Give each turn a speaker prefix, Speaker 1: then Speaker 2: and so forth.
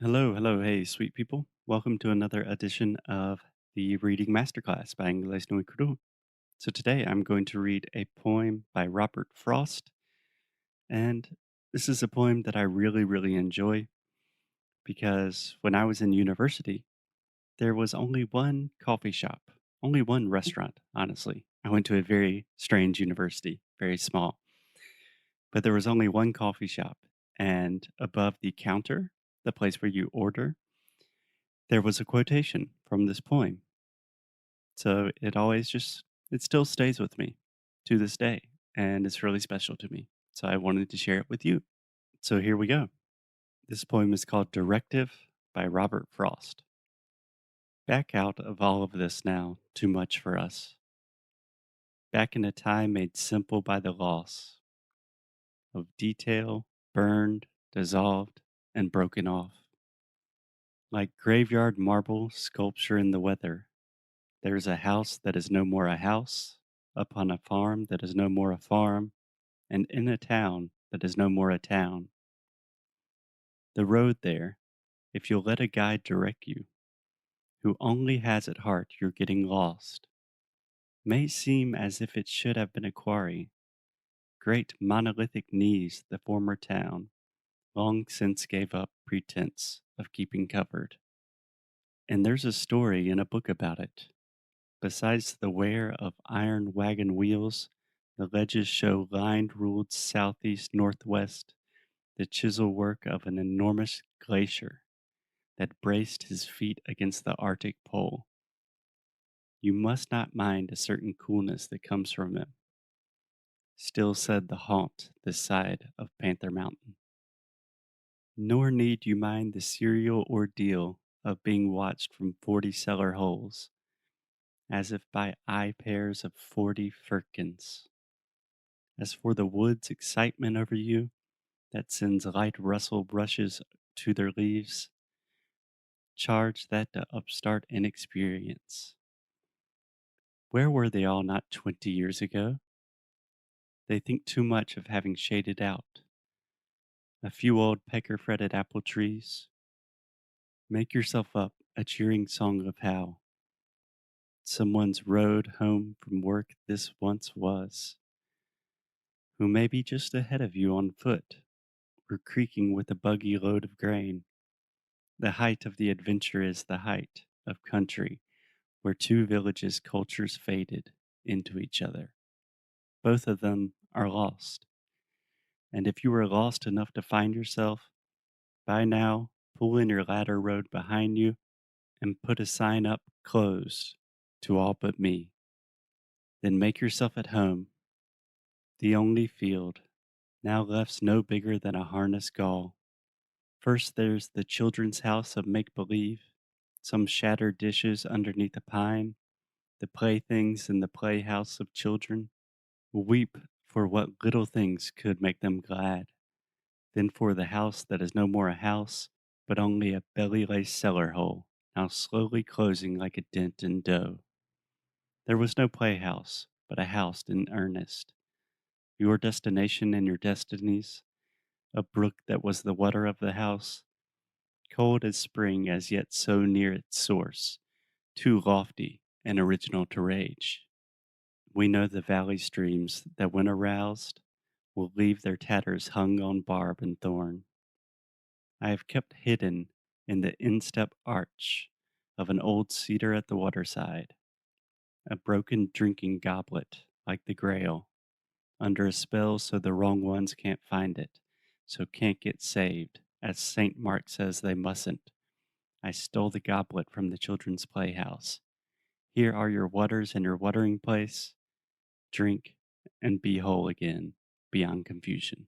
Speaker 1: Hello, hello, hey, sweet people. Welcome to another edition of the Reading Masterclass by Inglês no Cru. So today I'm going to read a poem by Robert Frost, and this is a poem that I really enjoy because when I was in university, there was only one coffee shop, only one restaurant, honestly. I went to a very strange university, very small, but there was only one coffee shop, and above the counter, the place where you order, there was a quotation from this poem. So it still stays with me to this day, and it's really special to me. So I wanted to share it with you. So here we go. This poem is called Directive by Robert Frost. Back out of all of this now, too much for us. Back in a time made simple by the loss of detail, burned, dissolved, and broken off. Like graveyard marble sculpture in the weather, there is a house that is no more a house, upon a farm that is no more a farm, and in a town that is no more a town. The road there, if you'll let a guide direct you, who only has at heart you're getting lost, may seem as if it should have been a quarry, great monolithic knees the former town long since gave up pretense of keeping covered. And there's a story in a book about it. Besides the wear of iron wagon wheels, the ledges show lined ruled southeast northwest, the chisel work of an enormous glacier that braced his feet against the Arctic pole. You must not mind a certain coolness that comes from him, still said the haunt this side of Panther Mountain. Nor need you mind the serial ordeal of being watched from 40 cellar holes, as if by eye pairs of 40 firkins. As for the wood's excitement over you, that sends light rustle brushes to their leaves, charge that to upstart inexperience. Where were they all not 20 years ago? They think too much of having shaded out a few old pecker fretted apple trees. Make yourself up a cheering song of how someone's road home from work this once was, who may be just ahead of you on foot, or creaking with a buggy load of grain. The height of the adventure is the height of country where two villages' cultures faded into each other. Both of them are lost. And if you are lost enough to find yourself, by now pull in your ladder road behind you and put a sign up closed to all but me. Then make yourself at home. The only field now left's no bigger than a harness gall. First there's the children's house of make believe, some shattered dishes underneath a pine, the playthings in the playhouse of children. Weep for what little things could make them glad. Then for the house that is no more a house, but only a belly-laced cellar hole, now slowly closing like a dent in dough. There was no playhouse, but a house in earnest. Your destination and your destinies, a brook that was the water of the house, cold as spring as yet so near its source, too lofty and original to rage. We know the valley streams that when aroused will leave their tatters hung on barb and thorn. I have kept hidden in the instep arch of an old cedar at the waterside, a broken drinking goblet like the grail, under a spell so the wrong ones can't find it, so can't get saved, as St. Mark says they mustn't. I stole the goblet from the children's playhouse. Here are your waters and your watering place. Drink and be whole again beyond confusion.